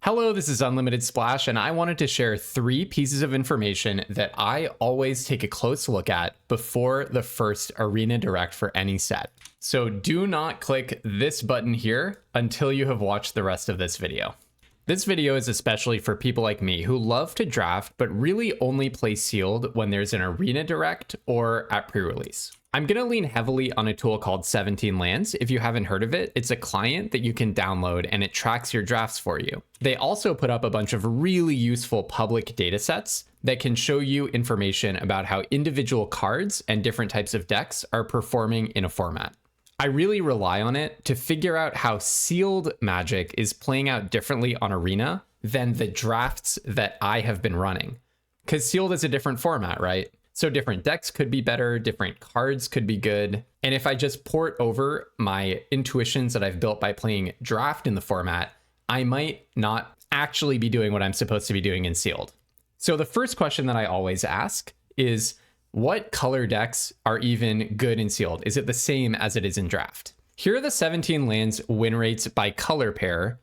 Hello, this is Unlimited Splash, and I wanted to share 3 pieces of information that I always take a close look at before the first arenadirect for any set. So do not click this button here until you have watched the rest of this video. This video is especially for people like me who love to draft but really only play sealed when there's an arenadirect or at pre-release. I'm going to lean heavily on a tool called 17 Lands. If you haven't heard of it, it's a client that you can download and it tracks your drafts for you. They also put up a bunch of really useful public data sets that can show you information about how individual cards and different types of decks are performing in a format. I really rely on it to figure out how sealed Magic is playing out differently on Arena than the drafts that I have been running. Because sealed is a different format, right? So different decks could be better, different cards could be good. And if I just port over my intuitions that I've built by playing draft in the format, I might not actually be doing what I'm supposed to be doing in sealed. So the first question that I always ask is, what color decks are even good in sealed? Is it the same as it is in draft? Here are the 17 Lands win rates by color pair,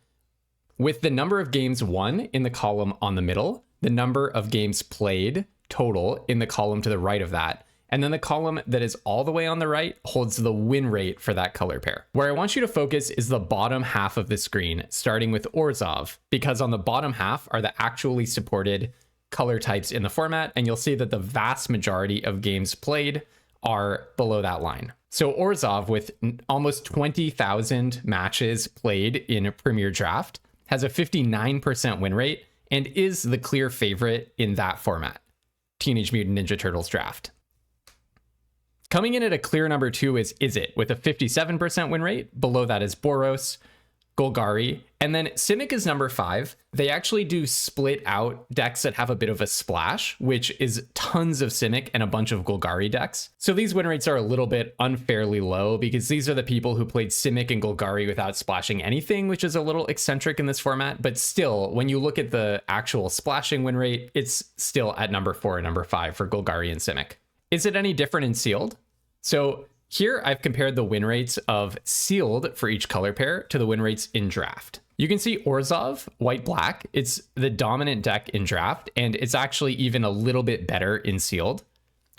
with the number of games won in the column on the middle, the number of games played total in the column to the right of that, and then the column that is all the way on the right holds the win rate for that color pair. Where I want you to focus is the bottom half of the screen, starting with Orzhov, because on the bottom half are the actually supported color types in the format, and you'll see that the vast majority of games played are below that line. So Orzhov, with almost 20,000 matches played in a Premier Draft, has a 59% win rate and is the clear favorite in that format, Teenage Mutant Ninja Turtles draft. Coming in at a clear number 2 is Izzet, with a 57% win rate. Below that is Boros, Golgari, and then Simic is number 5. They actually do split out decks that have a bit of a splash, which is tons of Simic and a bunch of Golgari decks. So these win rates are a little bit unfairly low because these are the people who played Simic and Golgari without splashing anything, which is a little eccentric in this format. But still, when you look at the actual splashing win rate, it's still at number 4 and number 5 for Golgari and Simic. Is it any different in sealed? So here I've compared the win rates of sealed for each color pair to the win rates in draft. You can see Orzhov, white-black, it's the dominant deck in draft, and it's actually even a little bit better in sealed.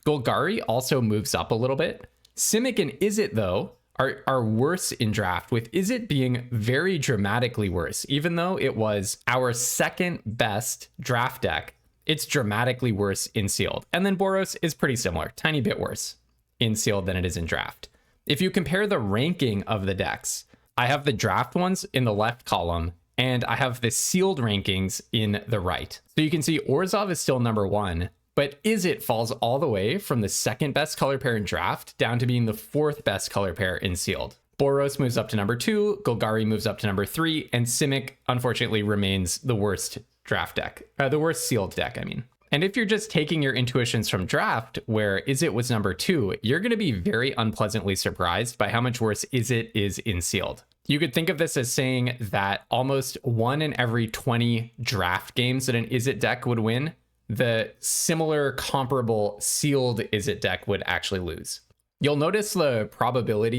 Golgari also moves up a little bit. Simic and Izzet, though, are worse in draft, with Izzet being very dramatically worse. Even though it was our second best draft deck, it's dramatically worse in sealed. And then Boros is pretty similar, tiny bit worse in sealed than it is in draft. If you compare the ranking of the decks, I have the draft ones in the left column and I have the sealed rankings in the right. So you can see Orzhov is still number 1, but Izzet falls all the way from the second best color pair in draft down to being the 4th best color pair in sealed. Boros moves up to number 2, Golgari moves up to number 3, and Simic unfortunately remains the worst draft deck, the worst sealed deck, I mean. And if you're just taking your intuitions from draft, where Izzet was number 2, you're going to be very unpleasantly surprised by how much worse Izzet is in sealed. You could think of this as saying that almost 1 in every 20 draft games that an Izzet deck would win, the similar comparable sealed Izzet deck would actually lose. You'll notice the probability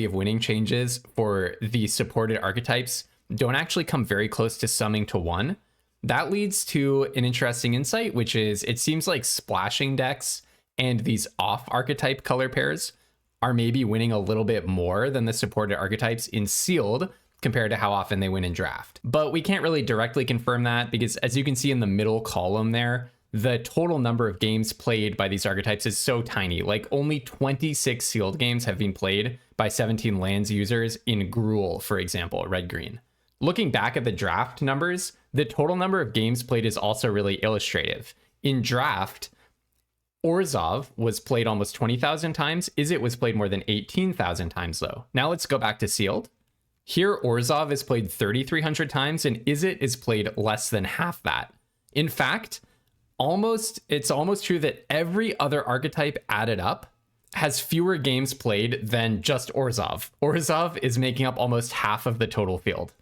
of winning changes for the supported archetypes don't actually come very close to summing to 1. That leads to an interesting insight, which is it seems like splashing decks and these off archetype color pairs are maybe winning a little bit more than the supported archetypes in sealed compared to how often they win in draft. But we can't really directly confirm that because, as you can see in the middle column there, the total number of games played by these archetypes is so tiny. Like only 26 sealed games have been played by 17 Lands users in Gruul, for example, red-green. Looking back at the draft numbers, the total number of games played is also really illustrative. In draft, Orzhov was played almost 20,000 times. Izzet was played more than 18,000 times, though. Now let's go back to sealed. Here, Orzhov is played 3,300 times, and Izzet is played less than half that. In fact, it's almost true that every other archetype added up has fewer games played than just Orzhov. Orzhov is making up almost half of the total field.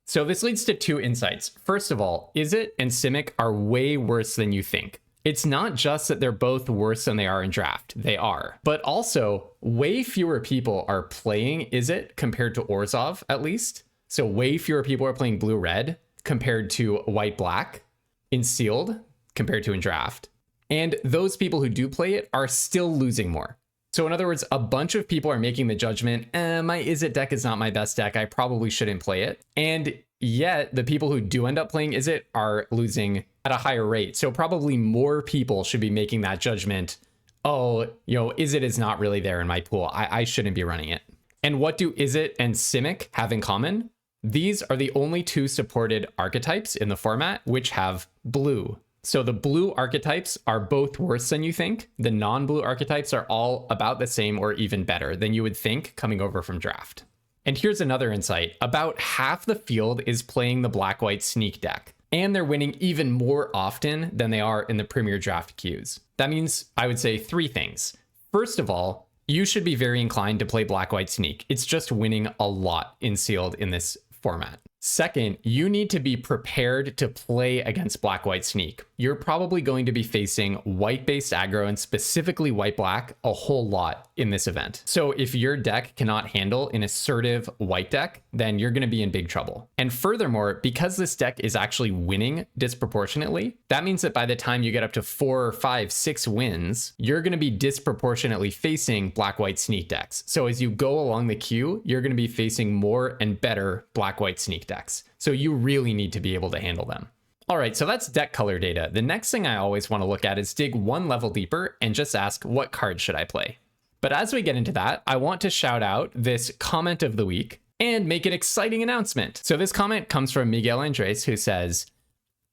So this leads to 2 insights. First of all, Izzet and Simic are way worse than you think. It's not just that they're both worse than they are in draft. They are. But also, way fewer people are playing Izzet compared to Orzhov, at least. So way fewer people are playing blue-red compared to white-black in sealed compared to in draft. And those people who do play it are still losing more. So in other words, a bunch of people are making the judgment, my Izzet deck is not my best deck, I probably shouldn't play it. And yet the people who do end up playing Izzet are losing at a higher rate. So probably more people should be making that judgment, oh, Izzet is not really there in my pool, I shouldn't be running it. And what do Izzet and Simic have in common? These are the only two supported archetypes in the format which have blue. So the blue archetypes are both worse than you think. The non-blue archetypes are all about the same or even better than you would think coming over from draft. And here's another insight. About half the field is playing the black-white sneak deck, and they're winning even more often than they are in the premier draft queues. That means I would say three things. First of all, you should be very inclined to play black-white sneak. It's just winning a lot in sealed in this format. Second, you need to be prepared to play against black-white sneak. You're probably going to be facing white-based aggro and specifically white-black a whole lot in this event. So if your deck cannot handle an assertive white deck, then you're going to be in big trouble. And furthermore, because this deck is actually winning disproportionately, that means that by the time you get up to 4, 5, 6 wins, you're going to be disproportionately facing black-white sneak decks. So as you go along the queue, you're going to be facing more and better black-white sneak decks. So you really need to be able to handle them. All right, so that's deck color data. The next thing I always want to look at is dig one level deeper and just ask, what card should I play? But as we get into that, I want to shout out this comment of the week and make an exciting announcement. So this comment comes from Miguel Andres, who says,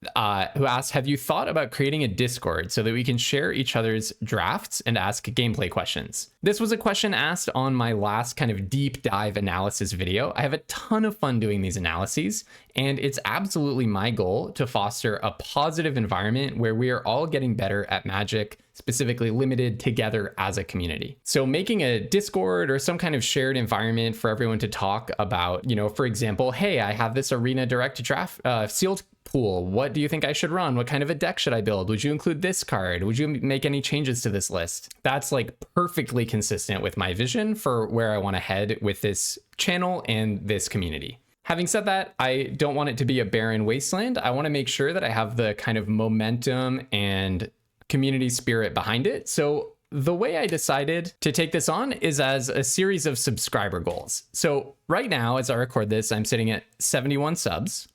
who asked, have you thought about creating a Discord so that we can share each other's drafts and ask gameplay questions? This was a question asked on my last kind of deep dive analysis video. I have a ton of fun doing these analyses, and it's absolutely my goal to foster a positive environment where we are all getting better at Magic, specifically limited, together as a community. So making a Discord or some kind of shared environment for everyone to talk about, for example, hey, I have this arenadirect draft sealed pool. What do you think I should run? What kind of a deck should I build? Would you include this card? Would you make any changes to this list? That's like perfectly consistent with my vision for where I want to head with this channel and this community. Having said that, I don't want it to be a barren wasteland. I want to make sure that I have the kind of momentum and community spirit behind it. So the way I decided to take this on is as a series of subscriber goals. So right now, as I record this, I'm sitting at 71 subs.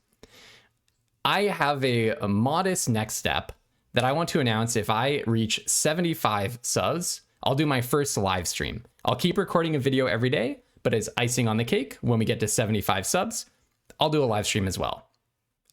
I have a modest next step that I want to announce. If I reach 75 subs, I'll do my first live stream. I'll keep recording a video every day, but as icing on the cake, when we get to 75 subs, I'll do a live stream as well.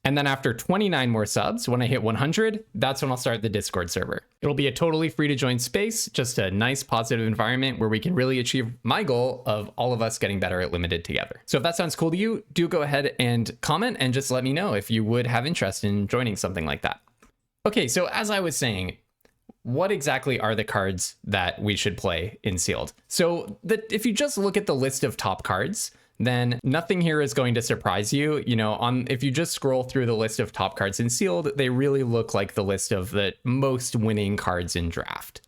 And then after 29 more subs, when I hit 100, that's when I'll start the Discord server. It'll be a totally free to join space, just a nice positive environment where we can really achieve my goal of all of us getting better at limited together. So if that sounds cool to you, do go ahead and comment and just let me know if you would have interest in joining something like that. Okay, so as I was saying, what exactly are the cards that we should play in sealed? So if you just look at the list of top cards, then nothing here is going to surprise you. If you just scroll through the list of top cards in sealed, they really look like the list of the most winning cards in draft.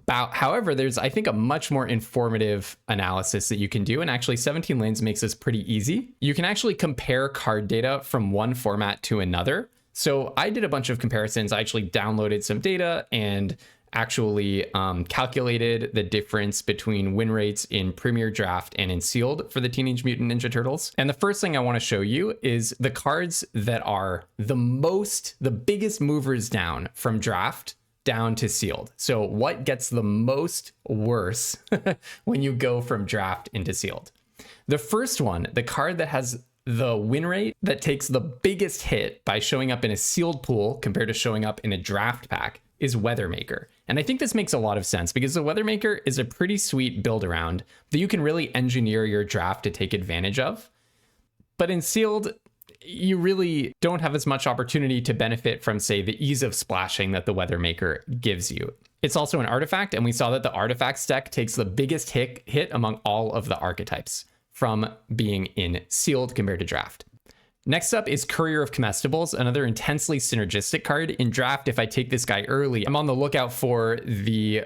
However, there's, I think, a much more informative analysis that you can do. And actually 17 lanes makes this pretty easy. You can actually compare card data from one format to another. So I did a bunch of comparisons. I actually downloaded some data and actually calculated the difference between win rates in Premier Draft and in Sealed for the Teenage Mutant Ninja Turtles. And the first thing I want to show you is the cards that are the biggest movers down from Draft down to Sealed. So what gets the most worse when you go from Draft into Sealed? The first one, the card that has the win rate that takes the biggest hit by showing up in a sealed pool compared to showing up in a draft pack, is Weathermaker. And I think this makes a lot of sense because the Weathermaker is a pretty sweet build around that you can really engineer your draft to take advantage of. But in sealed, you really don't have as much opportunity to benefit from, say, the ease of splashing that the Weathermaker gives you. It's also an artifact, and we saw that the artifacts deck takes the biggest hit among all of the archetypes from being in sealed compared to draft. Next up is Courier of Comestibles, another intensely synergistic card. In draft, if I take this guy early, I'm on the lookout for the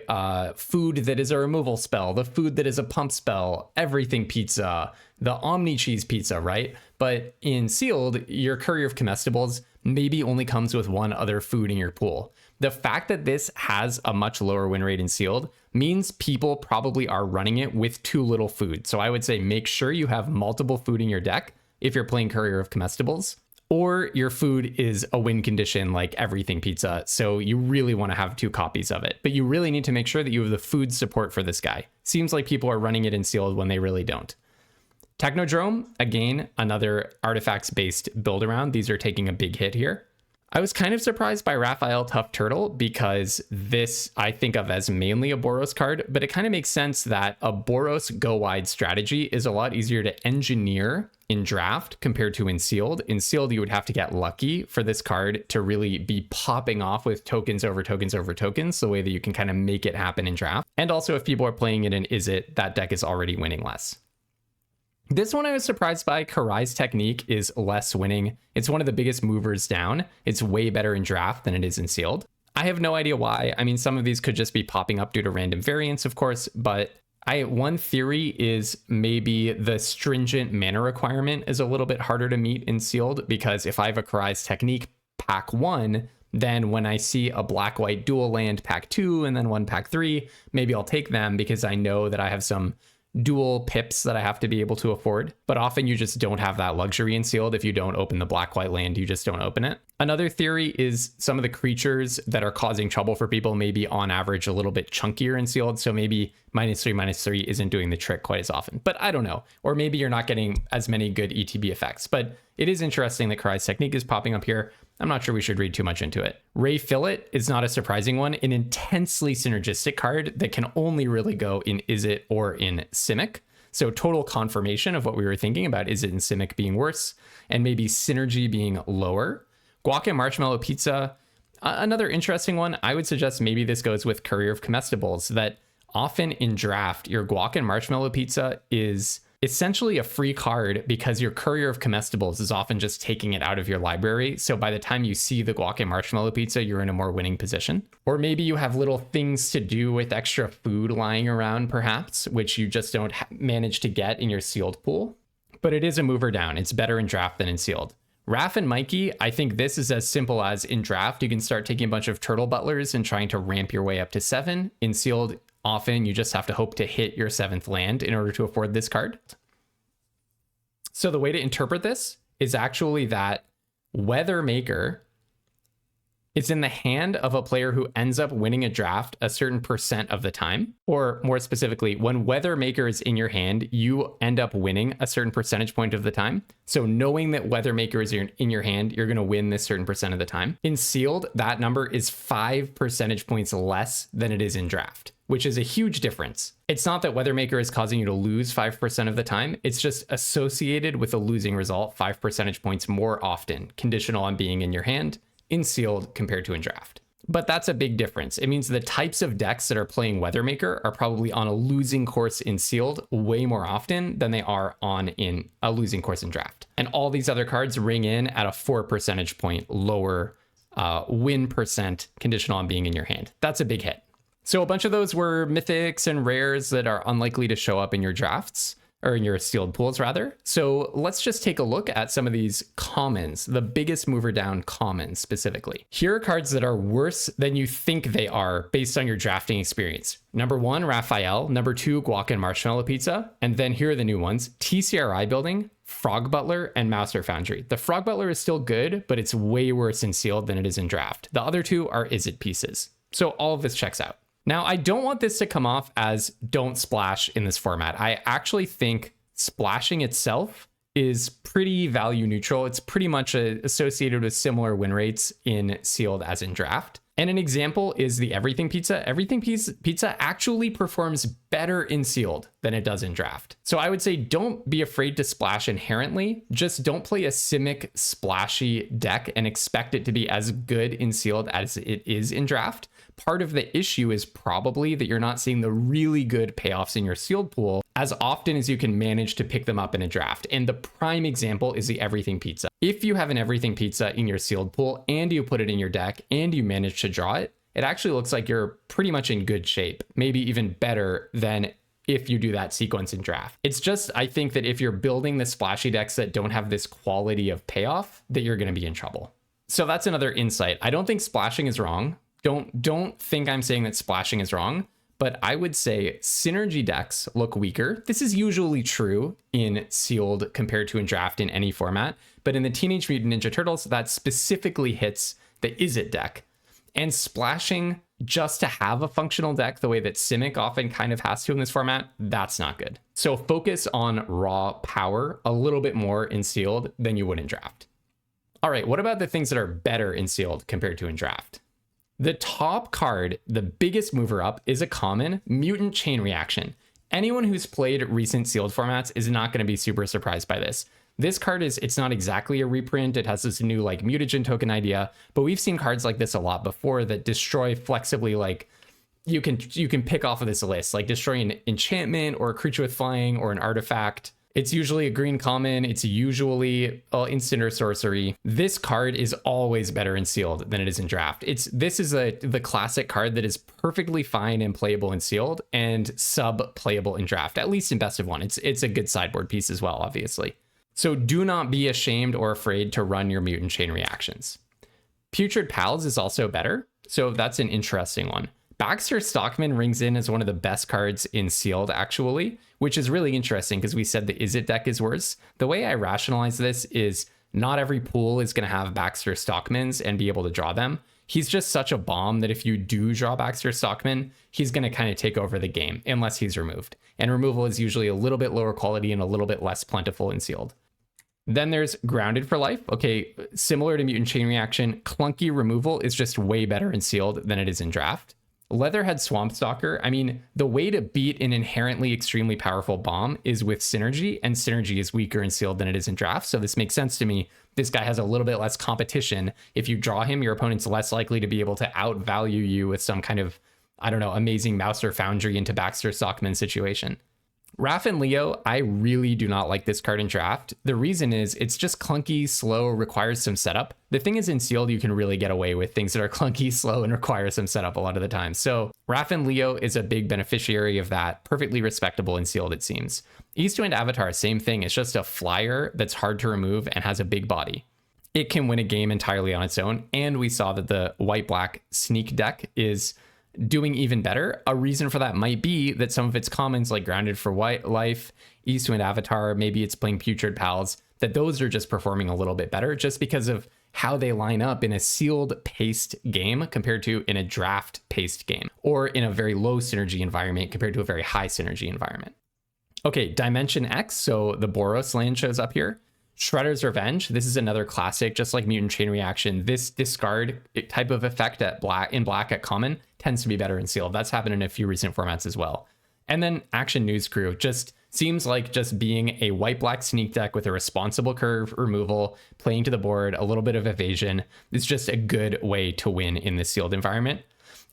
food that is a removal spell, the food that is a pump spell, everything pizza, the Omni cheese pizza, right? But in sealed, your courier of comestibles maybe only comes with one other food in your pool. The fact that this has a much lower win rate in sealed means people probably are running it with too little food. So I would say make sure you have multiple food in your deck if you're playing courier of comestibles, or your food is a win condition like everything pizza. So you really want to have 2 copies of it, but you really need to make sure that you have the food support for this guy. Seems like people are running it in sealed when they really don't. Technodrome, again, another artifacts-based build around. These are taking a big hit here. I was kind of surprised by Raphael Tough Turtle because this I think of as mainly a Boros card, but it kind of makes sense that a Boros go wide strategy is a lot easier to engineer in draft compared to in sealed. In sealed, you would have to get lucky for this card to really be popping off with tokens over tokens over tokens, the way that you can kind of make it happen in draft. And also if people are playing it in Is It, that deck is already winning less. This one I was surprised by. Karai's technique is less winning. It's one of the biggest movers down. It's way better in draft than it is in sealed. I have no idea why. I mean, some of these could just be popping up due to random variants, of course, but one theory is maybe the stringent mana requirement is a little bit harder to meet in sealed, because if I have a Karai's technique pack 1, then when I see a black-white dual land pack 2 and then one pack 3, maybe I'll take them because I know that I have some dual pips that I have to be able to afford. But often you just don't have that luxury in sealed. If you don't open the black-white land, you just don't open it. Another theory is some of the creatures that are causing trouble for people may be on average a little bit chunkier in sealed. So maybe -3/-3 isn't doing the trick quite as often, but I don't know. Or maybe you're not getting as many good ETB effects, but it is interesting that Karai's technique is popping up here. I'm not sure we should read too much into it. Ray Fillet is not a surprising one, an intensely synergistic card that can only really go in Is It or in Simic. So total confirmation of what we were thinking about Is It and Simic being worse, and maybe synergy being lower. Guac and Marshmallow Pizza, another interesting one. I would suggest maybe this goes with Courier of Comestibles, that often in draft, your Guac and Marshmallow Pizza is essentially a free card because your Courier of Comestibles is often just taking it out of your library. So by the time you see the Guac and Marshmallow Pizza, you're in a more winning position. Or maybe you have little things to do with extra food lying around perhaps, which you just don't manage to get in your sealed pool. But it is a mover down. It's better in draft than in sealed. Raph and Mikey, I think this is as simple as in draft, you can start taking a bunch of Turtle Butlers and trying to ramp your way up to 7. In sealed, often you just have to hope to hit your 7th land in order to afford this card. So the way to interpret this is actually that Weather Maker is in the hand of a player who ends up winning a draft a certain % of the time. Or more specifically, when Weather Maker is in your hand, you end up winning a certain percentage point of the time. So knowing that Weather Maker is in your hand, you're going to win this certain % of the time. In sealed, that number is 5 percentage points less than it is in draft, which is a huge difference. It's not that Weather Maker is causing you to lose 5% of the time. It's just associated with a losing result 5 percentage points more often, conditional on being in your hand in sealed compared to in draft. But that's a big difference. It means the types of decks that are playing Weather Maker are probably on a losing course in sealed way more often than they are on in a losing course in draft. And all these other cards ring in at a 4 percentage point lower win % conditional on being in your hand. That's a big hit. So a bunch of those were mythics and rares that are unlikely to show up in your drafts, or in your sealed pools rather. So let's just take a look at some of these commons, the biggest mover down commons specifically. Here are cards that are worse than you think they are based on your drafting experience. Number 1, Raphael. Number 2, Guac and Marshmallow Pizza. And then here are the new ones: TCRI Building, Frog Butler, and Mouser Foundry. The Frog Butler is still good, but it's way worse in sealed than it is in draft. The other two are Is It pieces. So all of this checks out. Now, I don't want this to come off as don't splash in this format. I actually think splashing itself is pretty value neutral. It's pretty much associated with similar win rates in sealed as in draft. And an example is the Everything Pizza. Everything Pizza actually performs better in sealed than it does in draft. So I would say don't be afraid to splash inherently. Just don't play a Simic splashy deck and expect it to be as good in sealed as it is in draft. Part of the issue is probably that you're not seeing the really good payoffs in your sealed pool as often as you can manage to pick them up in a draft. And the prime example is the Everything Pizza. If you have an Everything Pizza in your sealed pool and you put it in your deck and you manage to draw it, it actually looks like you're pretty much in good shape, maybe even better than if you do that sequence in draft. It's just, I think that if you're building the splashy decks that don't have this quality of payoff, that you're going to be in trouble. So that's another insight. I don't think splashing is wrong. Don't think I'm saying that splashing is wrong, but I would say synergy decks look weaker. This is usually true in sealed compared to in draft in any format, but in the Teenage Mutant Ninja Turtles, that specifically hits the is it deck. And splashing just to have a functional deck the way that Simic often kind of has to in this format, that's not good. So focus on raw power a little bit more in sealed than you would in draft. All right, what about the things that are better in sealed compared to in draft? The top card, the biggest mover up, is a common Mutant Chain Reaction. Anyone who's played recent sealed formats is not going to be super surprised by this. This card it's not exactly a reprint. It has this new like mutagen token idea, but we've seen cards like this a lot before that destroy flexibly. Like you can pick off of this list, like destroying an enchantment or a creature with flying or an artifact. It's usually a green common. It's usually instant or sorcery. This card is always better in sealed than it is in draft. This is the classic card that is perfectly fine and playable in sealed and sub playable in draft, at least in best of one. It's a good sideboard piece as well, obviously. So do not be ashamed or afraid to run your mutant chain reactions. Putrid Pals is also better, so that's an interesting one. Baxter Stockman rings in as one of the best cards in sealed, actually, which is really interesting because we said the Is It deck is worse. The way I rationalize this is not every pool is going to have Baxter Stockmans and be able to draw them. He's just such a bomb that if you do draw Baxter Stockman, he's going to kind of take over the game unless he's removed. And removal is usually a little bit lower quality and a little bit less plentiful in sealed. Then there's Grounded for Life. Okay, similar to Mutant Chain Reaction, clunky removal is just way better in sealed than it is in draft. Leatherhead Swampstalker, I mean, the way to beat an inherently extremely powerful bomb is with synergy, and synergy is weaker in sealed than it is in draft, so this makes sense to me. This guy has a little bit less competition. If you draw him, your opponent's less likely to be able to outvalue you with some kind of, I don't know, amazing Mouse or Foundry into Baxter Stockman situation. Raph and Leo, I really do not like this card in draft. The reason is it's just clunky, slow, requires some setup. The thing is in sealed, you can really get away with things that are clunky, slow, and require some setup a lot of the time. So Raph and Leo is a big beneficiary of that. Perfectly respectable in sealed, it seems. East Wind Avatar, same thing. It's just a flyer that's hard to remove and has a big body. It can win a game entirely on its own. And we saw that the white-black sneak deck is doing even better. A reason for that might be that some of its commons like Grounded for White Life, East Wind Avatar, maybe it's playing Putrid Pals, that those are just performing a little bit better just because of how they line up in a sealed paced game compared to in a draft paced game, or in a very low synergy environment compared to a very high synergy environment. Okay, Dimension X, so the Boros land shows up here. Shredder's Revenge, this is another classic, just like Mutant Chain Reaction. This discard type of effect in black at common tends to be better in sealed. That's happened in a few recent formats as well. And then Action News Crew just seems like just being a white-black sneak deck with a responsible curve removal, playing to the board, a little bit of evasion. It's just a good way to win in the sealed environment.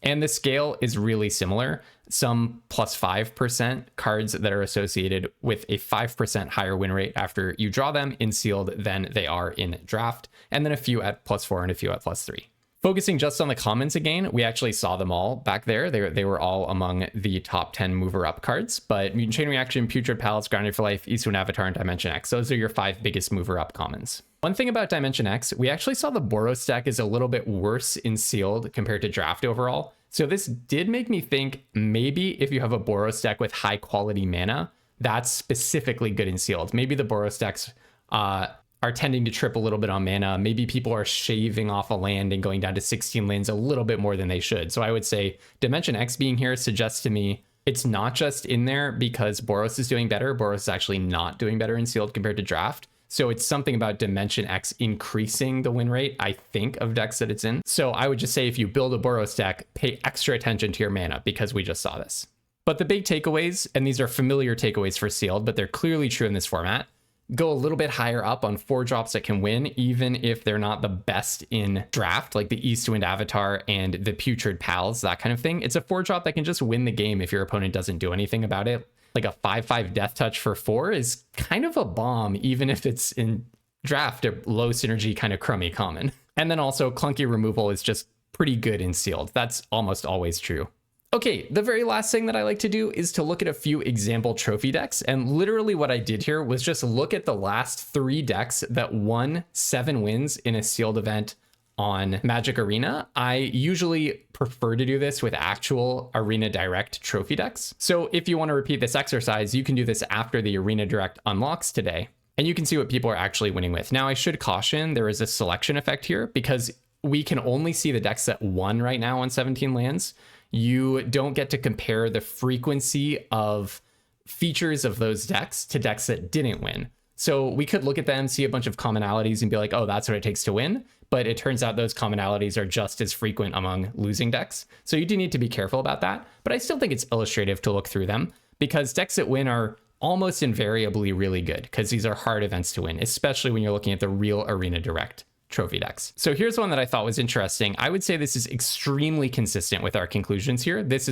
And the scale is really similar. Some plus 5% cards that are associated with a 5% higher win rate after you draw them in sealed than they are in draft, and then a few at plus 4 and a few at plus 3. Focusing just on the commons again, we actually saw them all back there. They were all among the top 10 mover up cards, but Mutant Chain Reaction, Putrid Pals, Grounded for Life, East Wind Avatar, and Dimension X. Those are your 5 biggest mover up commons. One thing about Dimension X, we actually saw the Boros deck is a little bit worse in sealed compared to draft overall. So this did make me think maybe if you have a Boros deck with high quality mana, that's specifically good in sealed. Maybe the Boros decks are tending to trip a little bit on mana. Maybe people are shaving off a land and going down to 16 lands a little bit more than they should. So I would say Dimension X being here suggests to me it's not just in there because Boros is doing better. Boros is actually not doing better in sealed compared to draft. So it's something about Dimension X increasing the win rate, I think, of decks that it's in. So I would just say if you build a Boros deck, pay extra attention to your mana because we just saw this. But the big takeaways, and these are familiar takeaways for sealed, but they're clearly true in this format, go a little bit higher up on 4-drops that can win, even if they're not the best in draft, like the East Wind Avatar and the Putrid Pals, that kind of thing. It's a 4-drop that can just win the game if your opponent doesn't do anything about it. Like a 5/5 Death Touch for 4 is kind of a bomb, even if it's in draft, a low synergy kind of crummy common. And then also clunky removal is just pretty good in sealed. That's almost always true. Okay, the very last thing that I like to do is to look at a few example trophy decks. And literally what I did here was just look at the last 3 decks that won 7 wins in a sealed event on Magic Arena. I usually prefer to do this with actual arenadirect trophy decks. So if you want to repeat this exercise, you can do this after the arenadirect unlocks today, and you can see what people are actually winning with. Now, I should caution, there is a selection effect here because we can only see the decks that won right now on 17 lands. You don't get to compare the frequency of features of those decks to decks that didn't win. So we could look at them, see a bunch of commonalities and be like, oh, that's what it takes to win. But it turns out those commonalities are just as frequent among losing decks. So you do need to be careful about that. But I still think it's illustrative to look through them because decks that win are almost invariably really good because these are hard events to win, especially when you're looking at the real arenadirect trophy decks. So here's one that I thought was interesting. I would say this is extremely consistent with our conclusions here. This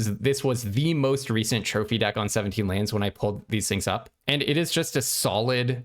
was the most recent trophy deck on 17 lands when I pulled these things up. And it is just a solid,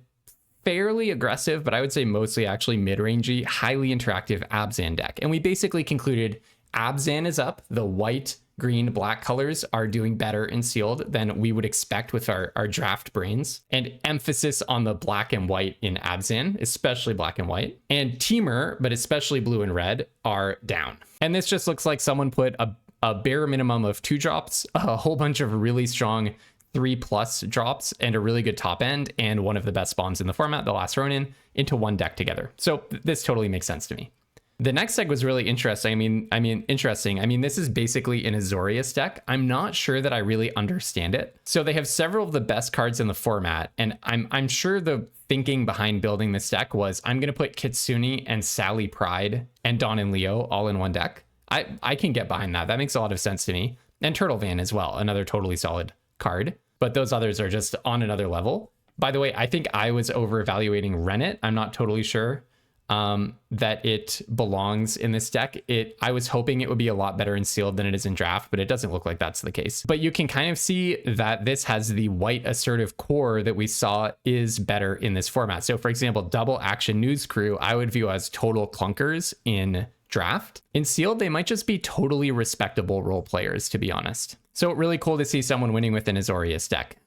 fairly aggressive, but I would say mostly actually mid-rangey, highly interactive Abzan deck. And we basically concluded Abzan is up. The white, green, black colors are doing better in sealed than we would expect with our draft brains, and emphasis on the black and white in Abzan, especially black and white, and Teamer, but especially blue and red, are down. And this just looks like someone put a bare minimum of 2 drops, a whole bunch of really strong 3+ drops, and a really good top end, and one of the best bombs in the format, the Last Ronin, into one deck together. So this totally makes sense to me. The next deck was really interesting. Interesting. This is basically an Azorius deck. I'm not sure that I really understand it. So they have several of the best cards in the format, and I'm sure the thinking behind building this deck was I'm going to put Kitsune and Sally Pride and Dawn and Leo all in one deck. I can get behind that. That makes a lot of sense to me. And Turtle Van as well, another totally solid card. But those others are just on another level. By the way, I think I was over evaluating Rennet. I'm not totally sure that it belongs in this deck. I was hoping it would be a lot better in sealed than it is in draft, but it doesn't look like that's the case. But you can kind of see that this has the white assertive core that we saw is better in this format. So for example, double action news crew, I would view as total clunkers in draft. In sealed, they might just be totally respectable role players, to be honest. So really cool to see someone winning with an Azorius deck.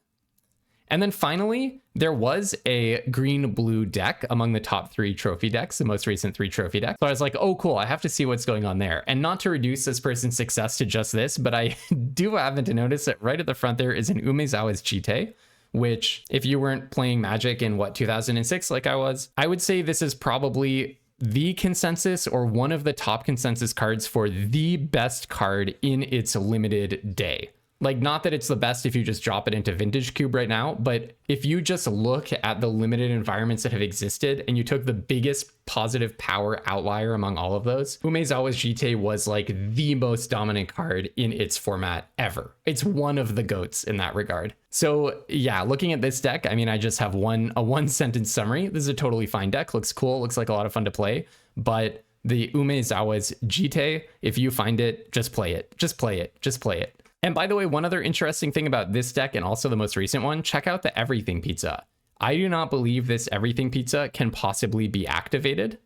And then finally, there was a green-blue deck among the top 3 trophy decks, the most recent 3 trophy decks. So I was like, oh, cool, I have to see what's going on there. And not to reduce this person's success to just this, but I do happen to notice that right at the front there is an Umezawa's Jite, which if you weren't playing Magic in 2006 like I was, I would say this is probably the consensus or one of the top consensus cards for the best card in its limited day. Like, not that it's the best if you just drop it into Vintage Cube right now, but if you just look at the limited environments that have existed and you took the biggest positive power outlier among all of those, Umezawa's Jite was like the most dominant card in its format ever. It's one of the GOATs in that regard. So yeah, looking at this deck, I just have a one sentence summary. This is a totally fine deck, looks cool, looks like a lot of fun to play, but the Umezawa's Jite, if you find it, just play it, just play it, just play it. And by the way, one other interesting thing about this deck and also the most recent one, check out the Everything Pizza. I do not believe this Everything Pizza can possibly be activated.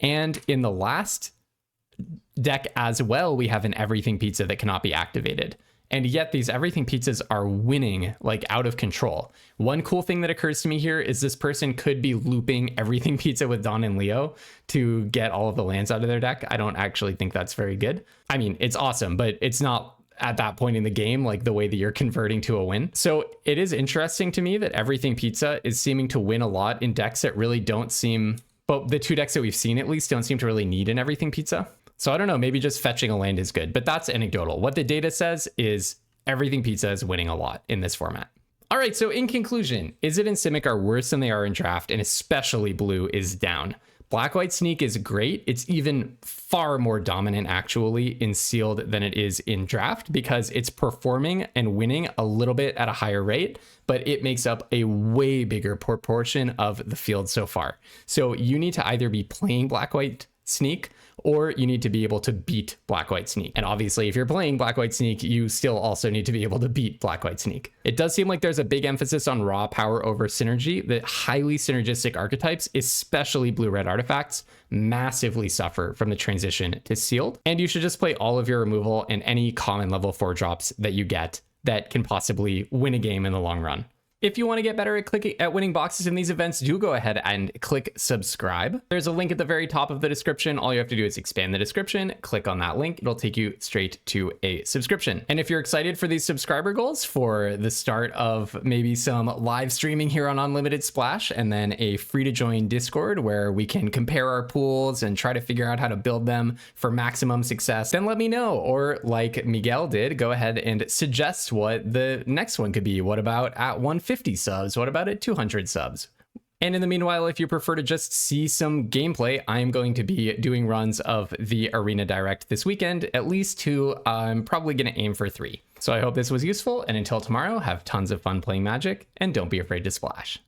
And in the last deck as well, we have an Everything Pizza that cannot be activated. And yet these Everything Pizzas are winning like out of control. One cool thing that occurs to me here is this person could be looping Everything Pizza with Dawn and Leo to get all of the lands out of their deck. I don't actually think that's very good. It's awesome, but it's not at that point in the game, like the way that you're converting to a win. So it is interesting to me that Everything Pizza is seeming to win a lot in decks that really don't seem, but the 2 decks that we've seen at least don't seem to really need an Everything Pizza. So I don't know, maybe just fetching a land is good, but that's anecdotal. What the data says is Everything Pizza is winning a lot in this format. All right, so in conclusion, Izzet and Simic are worse than they are in draft, and especially blue is down. Black-White Sneak is great. It's even far more dominant actually in sealed than it is in draft because it's performing and winning a little bit at a higher rate, but it makes up a way bigger proportion of the field so far. So you need to either be playing Black-White Sneak, or you need to be able to beat Black White Sneak. And obviously, if you're playing Black White Sneak, you still also need to be able to beat Black White Sneak. It does seem like there's a big emphasis on raw power over synergy, that highly synergistic archetypes, especially blue-red artifacts, massively suffer from the transition to sealed. And you should just play all of your removal and any common level 4 drops that you get that can possibly win a game in the long run. If you want to get better at winning boxes in these events, do go ahead and click subscribe. There's a link at the very top of the description. All you have to do is expand the description, click on that link. It'll take you straight to a subscription. And if you're excited for these subscriber goals, for the start of maybe some live streaming here on Unlimited Splash, and then a free to join Discord where we can compare our pools and try to figure out how to build them for maximum success, then let me know. Or like Miguel did, go ahead and suggest what the next one could be. What about at 150 subs? What about at 200 subs? And in the meanwhile, if you prefer to just see some gameplay, I am going to be doing runs of the arenadirect this weekend, at least 2. I'm probably going to aim for 3. So I hope this was useful, and until tomorrow, have tons of fun playing Magic, and don't be afraid to splash.